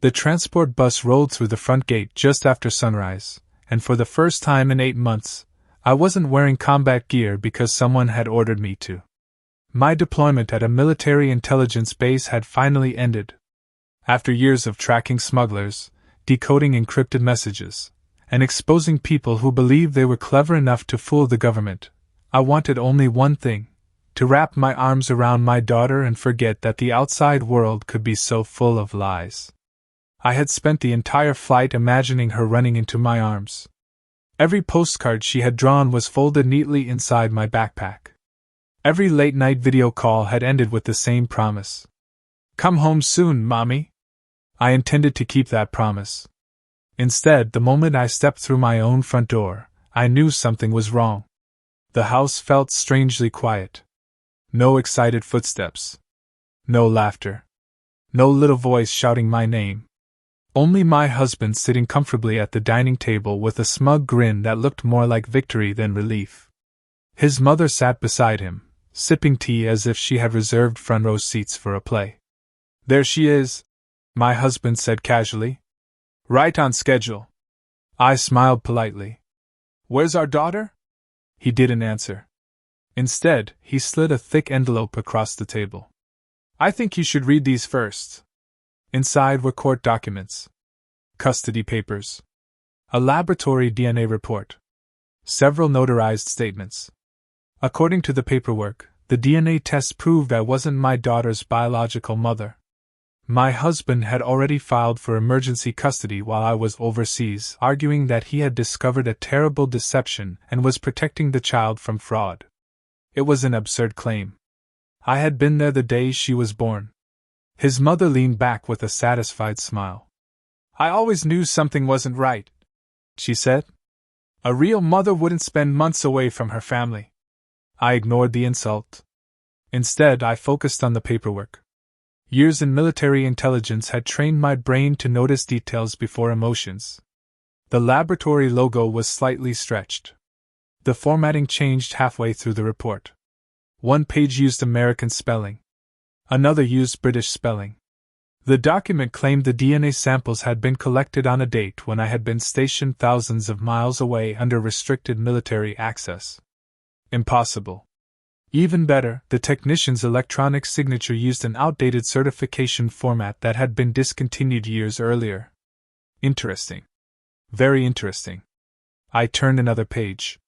The transport bus rolled through the front gate just after sunrise, and for the first time in 8 months, I wasn't wearing combat gear because someone had ordered me to. My deployment at a military intelligence base had finally ended. After years of tracking smugglers, decoding encrypted messages, and exposing people who believed they were clever enough to fool the government, I wanted only one thing: to wrap my arms around my daughter and forget that the outside world could be so full of lies. I had spent the entire flight imagining her running into my arms. Every postcard she had drawn was folded neatly inside my backpack. Every late-night video call had ended with the same promise. "Come home soon, Mommy." I intended to keep that promise. Instead, the moment I stepped through my own front door, I knew something was wrong. The house felt strangely quiet. No excited footsteps. No laughter. No little voice shouting my name. Only my husband sitting comfortably at the dining table with a smug grin that looked more like victory than relief. His mother sat beside him, sipping tea as if she had reserved front row seats for a play. "There she is," my husband said casually. "Right on schedule." I smiled politely. "Where's our daughter?" He didn't answer. Instead, he slid a thick envelope across the table. "I think you should read these first." Inside were court documents, custody papers, a laboratory DNA report, several notarized statements. According to the paperwork, the DNA test proved I wasn't my daughter's biological mother. My husband had already filed for emergency custody while I was overseas, arguing that he had discovered a terrible deception and was protecting the child from fraud. It was an absurd claim. I had been there the day she was born. His mother leaned back with a satisfied smile. "I always knew something wasn't right," she said. "A real mother wouldn't spend months away from her family." I ignored the insult. Instead, I focused on the paperwork. Years in military intelligence had trained my brain to notice details before emotions. The laboratory logo was slightly stretched. The formatting changed halfway through the report. One page used American spelling. Another used British spelling. The document claimed the DNA samples had been collected on a date when I had been stationed thousands of miles away under restricted military access. Impossible. Even better, the technician's electronic signature used an outdated certification format that had been discontinued years earlier. Interesting. Very interesting. I turned another page.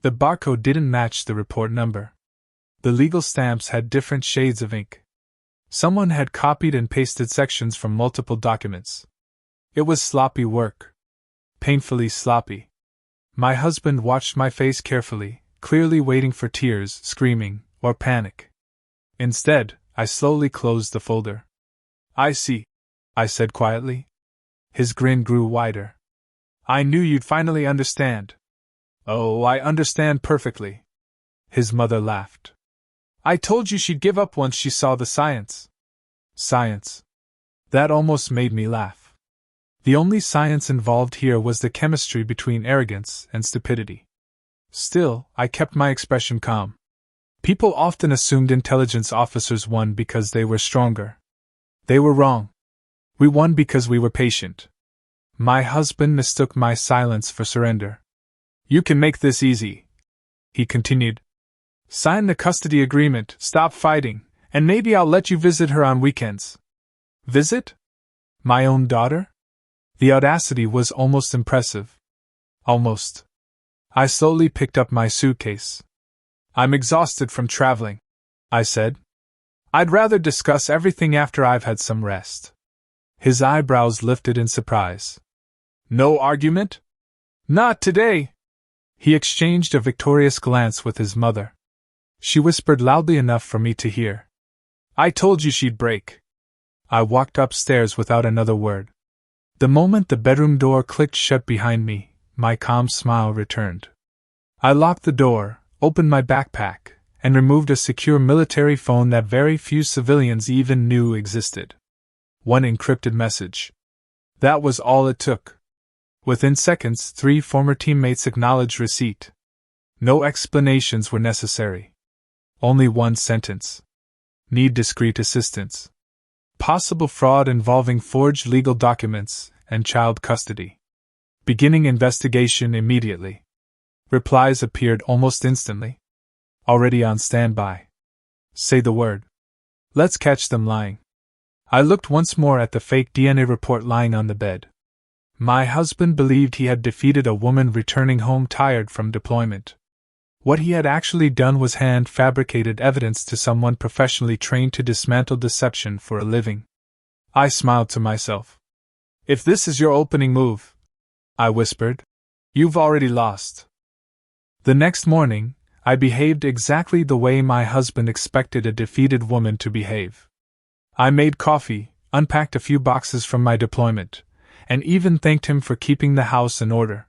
The barcode didn't match the report number. The legal stamps had different shades of ink. Someone had copied and pasted sections from multiple documents. It was sloppy work. Painfully sloppy. My husband watched my face carefully, clearly waiting for tears, screaming, or panic. Instead, I slowly closed the folder. "I see," I said quietly. His grin grew wider. "I knew you'd finally understand." "Oh, I understand perfectly." His mother laughed. "I told you she'd give up once she saw the science." Science. That almost made me laugh. The only science involved here was the chemistry between arrogance and stupidity. Still, I kept my expression calm. People often assumed intelligence officers won because they were stronger. They were wrong. We won because we were patient. My husband mistook my silence for surrender. "You can make this easy," he continued. "Sign the custody agreement, stop fighting, and maybe I'll let you visit her on weekends." Visit? My own daughter? The audacity was almost impressive. Almost. I slowly picked up my suitcase. "I'm exhausted from traveling," I said. "I'd rather discuss everything after I've had some rest." His eyebrows lifted in surprise. "No argument?" "Not today." He exchanged a victorious glance with his mother. She whispered loudly enough for me to hear. "I told you she'd break." I walked upstairs without another word. The moment the bedroom door clicked shut behind me, my calm smile returned. I locked the door, opened my backpack, and removed a secure military phone that very few civilians even knew existed. One encrypted message. That was all it took. Within seconds, 3 former teammates acknowledged receipt. No explanations were necessary. Only one sentence. Need discreet assistance. Possible fraud involving forged legal documents and child custody. Beginning investigation immediately. Replies appeared almost instantly. Already on standby. Say the word. Let's catch them lying. I looked once more at the fake DNA report lying on the bed. My husband believed he had defeated a woman returning home tired from deployment. What he had actually done was hand-fabricated evidence to someone professionally trained to dismantle deception for a living. I smiled to myself. If this is your opening move, I whispered, you've already lost. The next morning, I behaved exactly the way my husband expected a defeated woman to behave. I made coffee, unpacked a few boxes from my deployment, and even thanked him for keeping the house in order.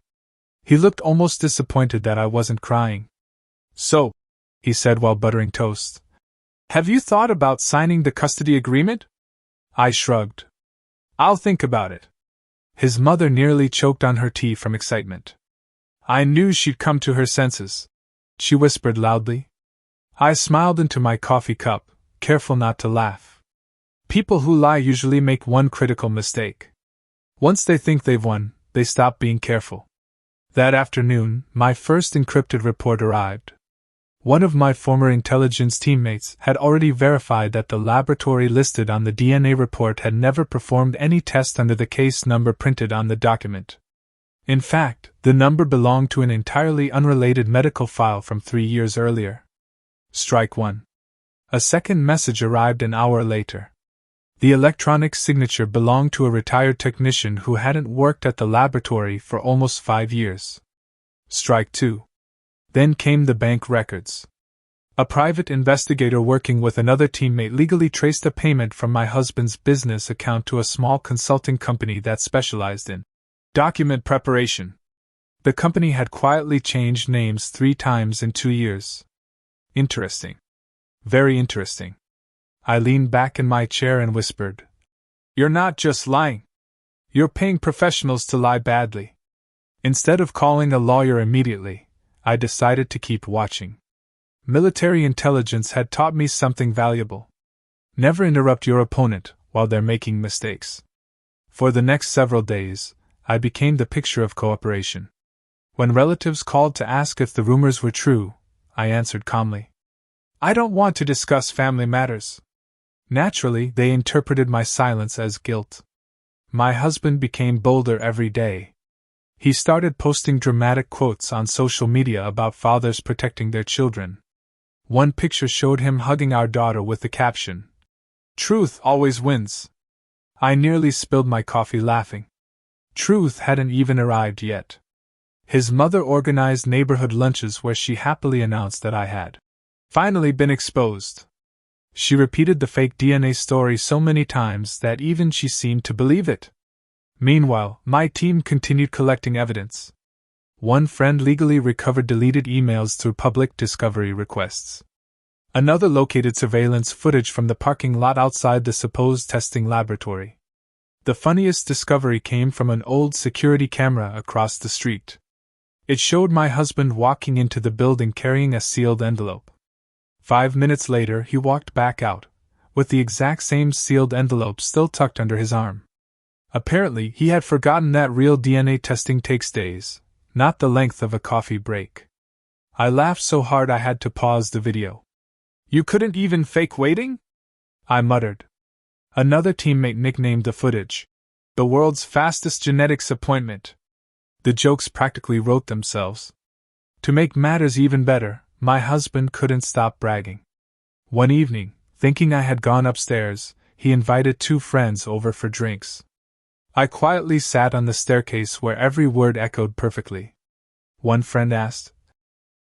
He looked almost disappointed that I wasn't crying. So, he said while buttering toast, have you thought about signing the custody agreement? I shrugged. I'll think about it. His mother nearly choked on her tea from excitement. I knew she'd come to her senses, she whispered loudly. I smiled into my coffee cup, careful not to laugh. People who lie usually make one critical mistake. Once they think they've won, they stop being careful. That afternoon, my first encrypted report arrived. One of my former intelligence teammates had already verified that the laboratory listed on the DNA report had never performed any test under the case number printed on the document. In fact, the number belonged to an entirely unrelated medical file from 3 years earlier. Strike one. A second message arrived an hour later. The electronic signature belonged to a retired technician who hadn't worked at the laboratory for almost 5 years. Strike two. Then came the bank records. A private investigator working with another teammate legally traced a payment from my husband's business account to a small consulting company that specialized in document preparation. The company had quietly changed names 3 times in 2 years. Interesting. Very interesting. I leaned back in my chair and whispered, you're not just lying. You're paying professionals to lie badly. Instead of calling a lawyer immediately, I decided to keep watching. Military intelligence had taught me something valuable. Never interrupt your opponent while they're making mistakes. For the next several days, I became the picture of cooperation. When relatives called to ask if the rumors were true, I answered calmly, I don't want to discuss family matters. Naturally, they interpreted my silence as guilt. My husband became bolder every day. He started posting dramatic quotes on social media about fathers protecting their children. One picture showed him hugging our daughter with the caption, "Truth always wins." I nearly spilled my coffee laughing. Truth hadn't even arrived yet. His mother organized neighborhood lunches where she happily announced that I had finally been exposed. She repeated the fake DNA story so many times that even she seemed to believe it. Meanwhile, my team continued collecting evidence. One friend legally recovered deleted emails through public discovery requests. Another located surveillance footage from the parking lot outside the supposed testing laboratory. The funniest discovery came from an old security camera across the street. It showed my husband walking into the building carrying a sealed envelope. 5 minutes later, he walked back out, with the exact same sealed envelope still tucked under his arm. Apparently, he had forgotten that real DNA testing takes days, not the length of a coffee break. I laughed so hard I had to pause the video. You couldn't even fake waiting? I muttered. Another teammate nicknamed the footage the world's fastest genetics appointment. The jokes practically wrote themselves. To make matters even better, my husband couldn't stop bragging. One evening, thinking I had gone upstairs, he invited 2 friends over for drinks. I quietly sat on the staircase where every word echoed perfectly. One friend asked,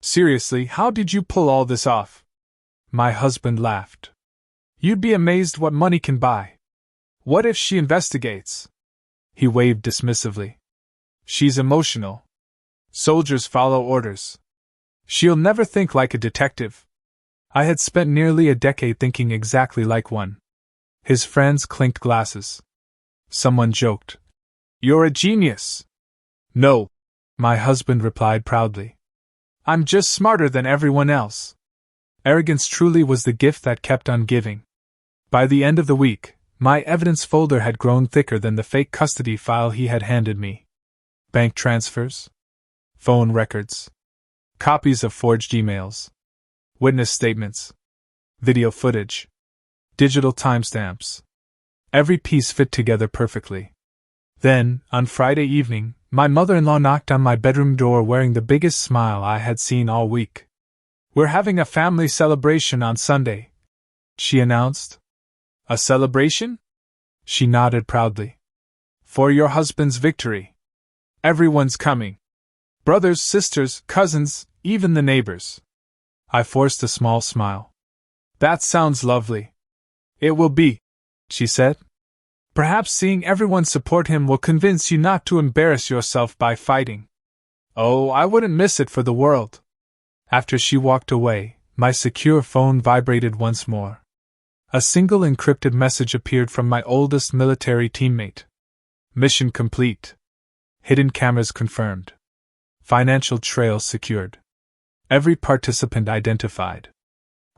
"Seriously, how did you pull all this off?" My husband laughed. "You'd be amazed what money can buy. What if she investigates?" He waved dismissively. "She's emotional. Soldiers follow orders. She'll never think like a detective." I had spent nearly a decade thinking exactly like one. His friends clinked glasses. Someone joked, "You're a genius." "No," my husband replied proudly. "I'm just smarter than everyone else." Arrogance truly was the gift that kept on giving. By the end of the week, my evidence folder had grown thicker than the fake custody file he had handed me. Bank transfers, phone records, copies of forged emails, witness statements, video footage, digital timestamps. Every piece fit together perfectly. Then, on Friday evening, my mother-in-law knocked on my bedroom door wearing the biggest smile I had seen all week. "We're having a family celebration on Sunday," she announced. "A celebration?" She nodded proudly. "For your husband's victory. Everyone's coming. Brothers, sisters, cousins, even the neighbors." I forced a small smile. "That sounds lovely." "It will be," she said. "Perhaps seeing everyone support him will convince you not to embarrass yourself by fighting." "Oh, I wouldn't miss it for the world." After she walked away, my secure phone vibrated once more. A single encrypted message appeared from my oldest military teammate. "Mission complete. Hidden cameras confirmed. Financial trails secured. Every participant identified."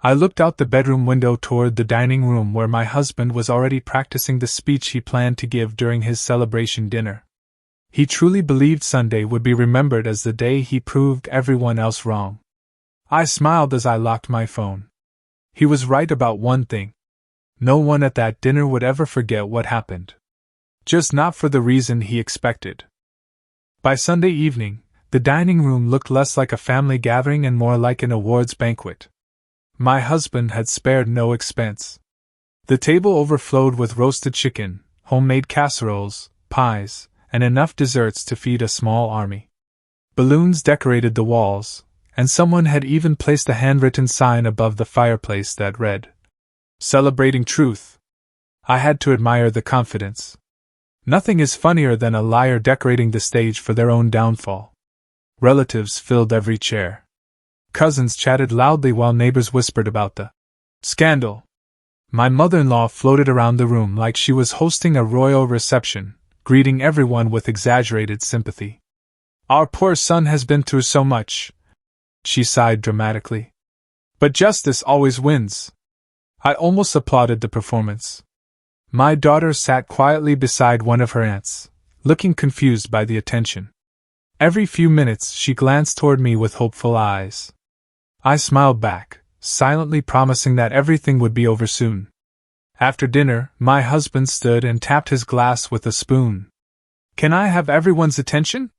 I looked out the bedroom window toward the dining room where my husband was already practicing the speech he planned to give during his celebration dinner. He truly believed Sunday would be remembered as the day he proved everyone else wrong. I smiled as I locked my phone. He was right about one thing. No one at that dinner would ever forget what happened. Just not for the reason he expected. By Sunday evening, the dining room looked less like a family gathering and more like an awards banquet. My husband had spared no expense. The table overflowed with roasted chicken, homemade casseroles, pies, and enough desserts to feed a small army. Balloons decorated the walls, and someone had even placed a handwritten sign above the fireplace that read, "Celebrating Truth." I had to admire the confidence. Nothing is funnier than a liar decorating the stage for their own downfall. Relatives filled every chair. Cousins chatted loudly while neighbors whispered about the scandal. My mother-in-law floated around the room like she was hosting a royal reception, greeting everyone with exaggerated sympathy. "Our poor son has been through so much," she sighed dramatically. "But justice always wins." I almost applauded the performance. My daughter sat quietly beside one of her aunts, looking confused by the attention. Every few minutes she glanced toward me with hopeful eyes. I smiled back, silently promising that everything would be over soon. After dinner, my husband stood and tapped his glass with a spoon. "Can I have everyone's attention?"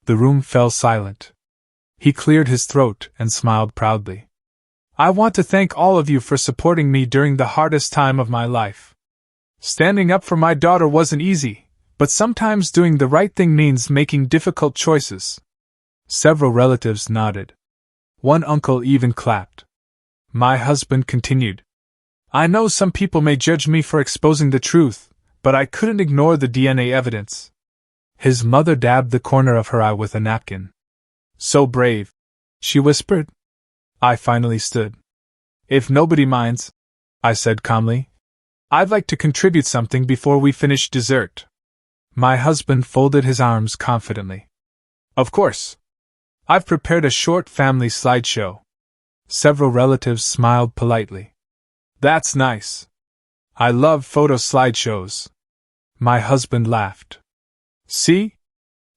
The room fell silent. He cleared his throat and smiled proudly. "I want to thank all of you for supporting me during the hardest time of my life. Standing up for my daughter wasn't easy, but sometimes doing the right thing means making difficult choices." Several relatives nodded. One uncle even clapped. My husband continued, "I know some people may judge me for exposing the truth, but I couldn't ignore the DNA evidence." His mother dabbed the corner of her eye with a napkin. "So brave," she whispered. I finally stood. "If nobody minds," I said calmly, "I'd like to contribute something before we finish dessert." My husband folded his arms confidently. "Of course. I've prepared a short family slideshow." Several relatives smiled politely. "That's nice. I love photo slideshows." My husband laughed. "See?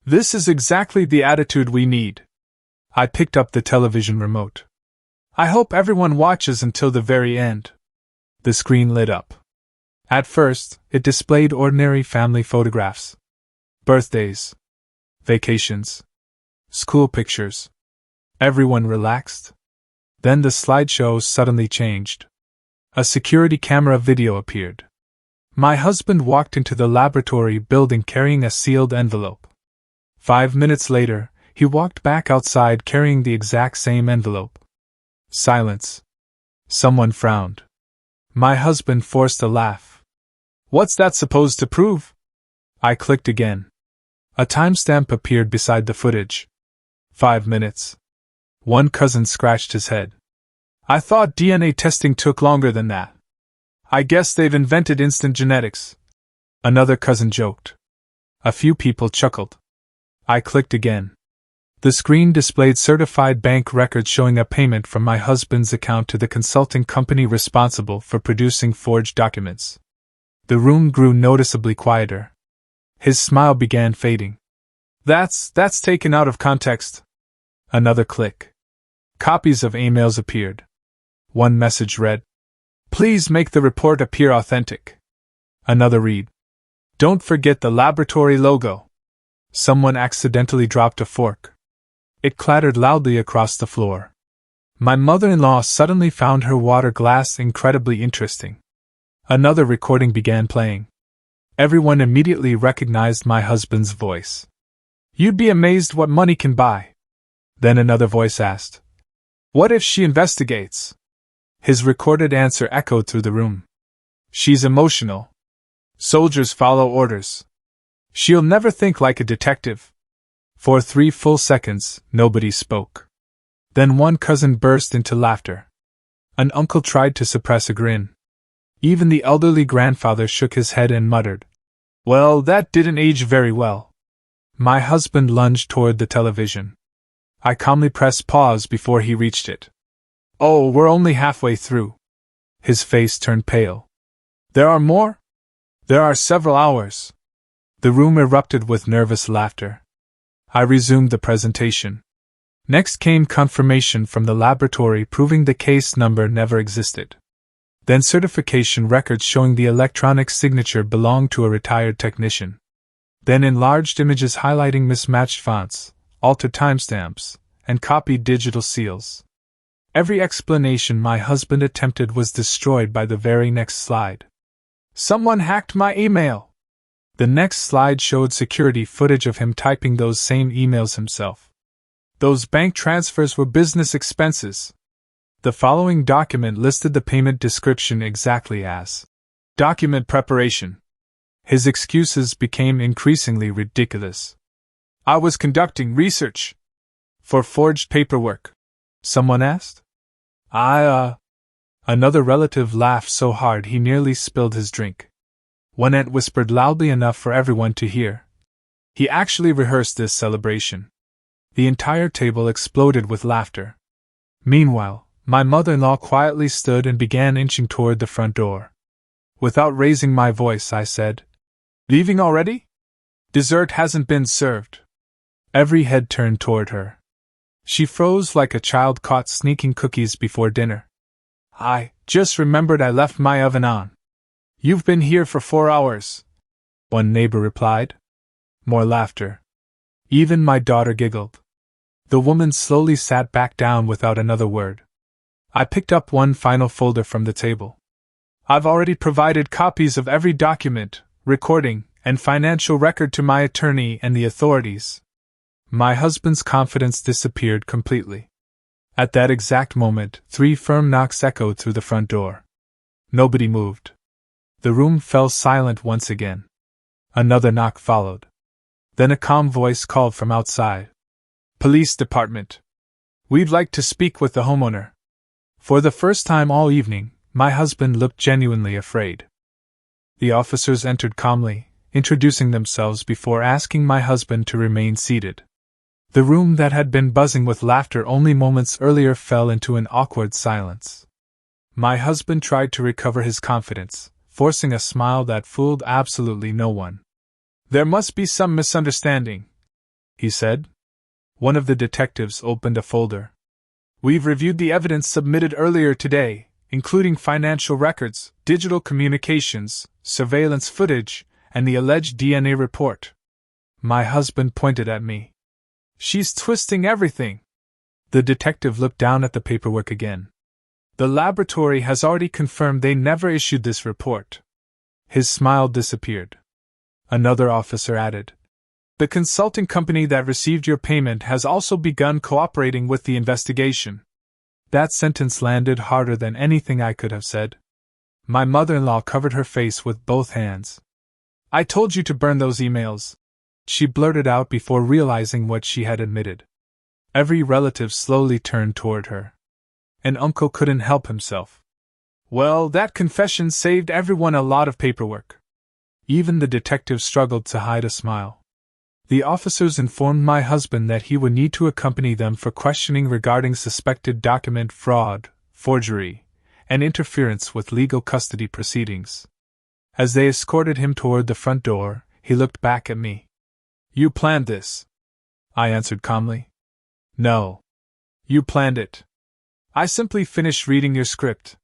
This is exactly the attitude we need." I picked up the television remote. "I hope everyone watches until the very end." The screen lit up. At first, it displayed ordinary family photographs. Birthdays. Vacations. School pictures. Everyone relaxed. Then the slideshow suddenly changed. A security camera video appeared. My husband walked into the laboratory building carrying a sealed envelope. 5 minutes later, he walked back outside carrying the exact same envelope. Silence. Someone frowned. My husband forced a laugh. "What's that supposed to prove?" I clicked again. A timestamp appeared beside the footage. 5 minutes. One cousin scratched his head. "I thought DNA testing took longer than that." "I guess they've invented instant genetics," another cousin joked. A few people chuckled. I clicked again. The screen displayed certified bank records showing a payment from my husband's account to the consulting company responsible for producing forged documents. The room grew noticeably quieter. His smile began fading. That's taken out of context. Another click. Copies of emails appeared. One message read, "Please make the report appear authentic." Another read, "Don't forget the laboratory logo." Someone accidentally dropped a fork. It clattered loudly across the floor. My mother-in-law suddenly found her water glass incredibly interesting. Another recording began playing. Everyone immediately recognized my husband's voice. "You'd be amazed what money can buy." Then another voice asked, "What if she investigates?" His recorded answer echoed through the room. "She's emotional. Soldiers follow orders. She'll never think like a detective." For 3 full seconds, nobody spoke. Then one cousin burst into laughter. An uncle tried to suppress a grin. Even the elderly grandfather shook his head and muttered, "Well, that didn't age very well." My husband lunged toward the television. I calmly pressed pause before he reached it. "Oh, we're only halfway through." His face turned pale. "There are more?" "There are several hours." The room erupted with nervous laughter. I resumed the presentation. Next came confirmation from the laboratory proving the case number never existed. Then certification records showing the electronic signature belonged to a retired technician. Then enlarged images highlighting mismatched fonts, altered timestamps, and copied digital seals. Every explanation my husband attempted was destroyed by the very next slide. "Someone hacked my email." The next slide showed security footage of him typing those same emails himself. "Those bank transfers were business expenses." The following document listed the payment description exactly as document preparation. His excuses became increasingly ridiculous. "I was conducting research." "For forged paperwork?" someone asked. Another relative laughed so hard he nearly spilled his drink. One aunt whispered loudly enough for everyone to hear, "He actually rehearsed this celebration." The entire table exploded with laughter. Meanwhile, my mother-in-law quietly stood and began inching toward the front door. Without raising my voice, I said, "Leaving already? Dessert hasn't been served." Every head turned toward her. She froze like a child caught sneaking cookies before dinner. "I just remembered I left my oven on." "You've been here for 4 hours," one neighbor replied. More laughter. Even my daughter giggled. The woman slowly sat back down without another word. I picked up one final folder from the table. "I've already provided copies of every document, recording, and financial record to my attorney and the authorities." My husband's confidence disappeared completely. At that exact moment, 3 firm knocks echoed through the front door. Nobody moved. The room fell silent once again. Another knock followed. Then a calm voice called from outside. "Police department. We'd like to speak with the homeowner." For the first time all evening, my husband looked genuinely afraid. The officers entered calmly, introducing themselves before asking my husband to remain seated. The room that had been buzzing with laughter only moments earlier fell into an awkward silence. My husband tried to recover his confidence, forcing a smile that fooled absolutely no one. "There must be some misunderstanding," he said. One of the detectives opened a folder. "We've reviewed the evidence submitted earlier today, including financial records, digital communications, surveillance footage, and the alleged DNA report." My husband pointed at me. "She's twisting everything." The detective looked down at the paperwork again. "The laboratory has already confirmed they never issued this report." His smile disappeared. Another officer added, "The consulting company that received your payment has also begun cooperating with the investigation." That sentence landed harder than anything I could have said. My mother-in-law covered her face with both hands. "I told you to burn those emails," she blurted out before realizing what she had admitted. Every relative slowly turned toward her. An uncle couldn't help himself. "Well, that confession saved everyone a lot of paperwork." Even the detective struggled to hide a smile. The officers informed my husband that he would need to accompany them for questioning regarding suspected document fraud, forgery, and interference with legal custody proceedings. As they escorted him toward the front door, he looked back at me. You planned this, I answered calmly. No. You planned it. I simply finished reading your script.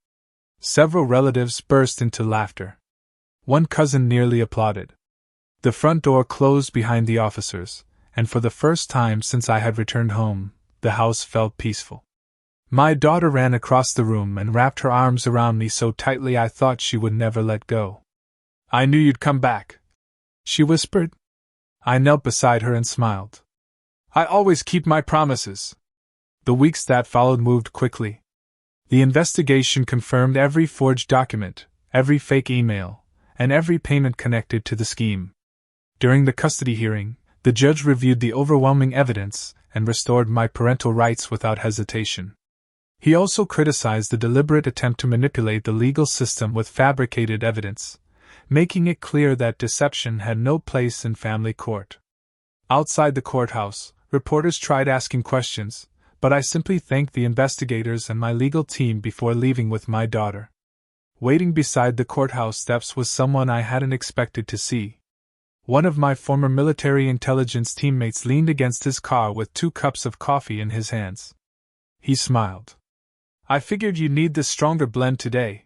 Several relatives burst into laughter. One cousin nearly applauded. The front door closed behind the officers, and for the first time since I had returned home, the house felt peaceful. My daughter ran across the room and wrapped her arms around me so tightly I thought she would never let go. I knew you'd come back, she whispered. I knelt beside her and smiled. I always keep my promises. The weeks that followed moved quickly. The investigation confirmed every forged document, every fake email, and every payment connected to the scheme. During the custody hearing, the judge reviewed the overwhelming evidence and restored my parental rights without hesitation. He also criticized the deliberate attempt to manipulate the legal system with fabricated evidence, making it clear that deception had no place in family court. Outside the courthouse, reporters tried asking questions, but I simply thanked the investigators and my legal team before leaving with my daughter. Waiting beside the courthouse steps was someone I hadn't expected to see. One of my former military intelligence teammates leaned against his car with 2 cups of coffee in his hands. He smiled. I figured you'd need this stronger blend today.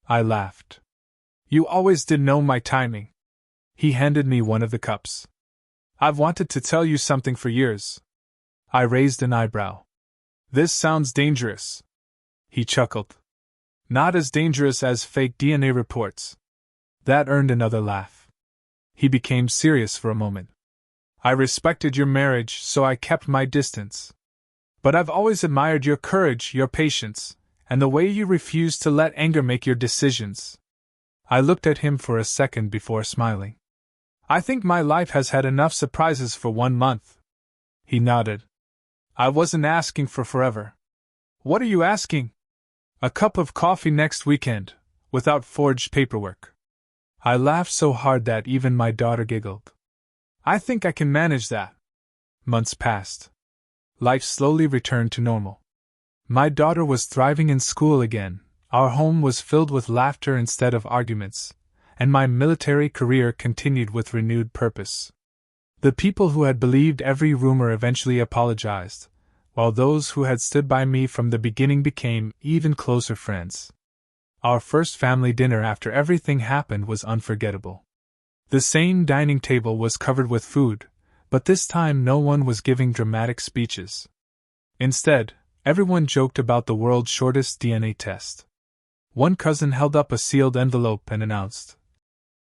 I laughed. You always did know my timing. He handed me one of the cups. I've wanted to tell you something for years. I raised an eyebrow. This sounds dangerous. He chuckled. Not as dangerous as fake DNA reports. That earned another laugh. He became serious for a moment. I respected your marriage, so I kept my distance. But I've always admired your courage, your patience, and the way you refused to let anger make your decisions. I looked at him for a second before smiling. I think my life has had enough surprises for 1 month. He nodded. I wasn't asking for forever. What are you asking? A cup of coffee next weekend, without forged paperwork. I laughed so hard that even my daughter giggled. I think I can manage that. Months passed. Life slowly returned to normal. My daughter was thriving in school again, our home was filled with laughter instead of arguments, and my military career continued with renewed purpose. The people who had believed every rumor eventually apologized, while those who had stood by me from the beginning became even closer friends. Our first family dinner after everything happened was unforgettable. The same dining table was covered with food, but this time no one was giving dramatic speeches. Instead, everyone joked about the world's shortest DNA test. One cousin held up a sealed envelope and announced,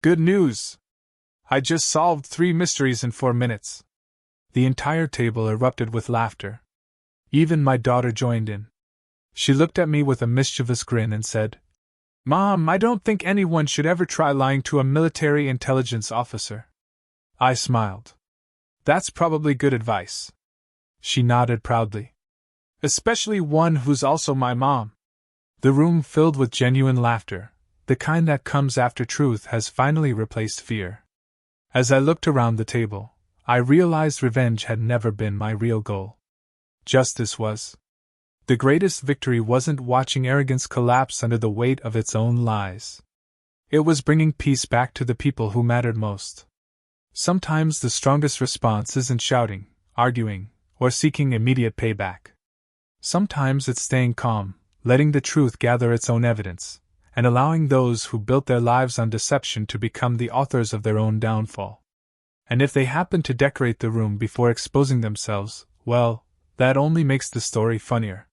"Good news! I just solved 3 mysteries in 4 minutes." The entire table erupted with laughter. Even my daughter joined in. She looked at me with a mischievous grin and said, "Mom, I don't think anyone should ever try lying to a military intelligence officer." I smiled. "That's probably good advice." She nodded proudly. "Especially one who's also my mom." The room filled with genuine laughter, the kind that comes after truth has finally replaced fear. As I looked around the table, I realized revenge had never been my real goal. Justice was. The greatest victory wasn't watching arrogance collapse under the weight of its own lies. It was bringing peace back to the people who mattered most. Sometimes the strongest response isn't shouting, arguing, or seeking immediate payback. Sometimes it's staying calm, letting the truth gather its own evidence, and allowing those who built their lives on deception to become the authors of their own downfall. And if they happen to decorate the room before exposing themselves, well, that only makes the story funnier.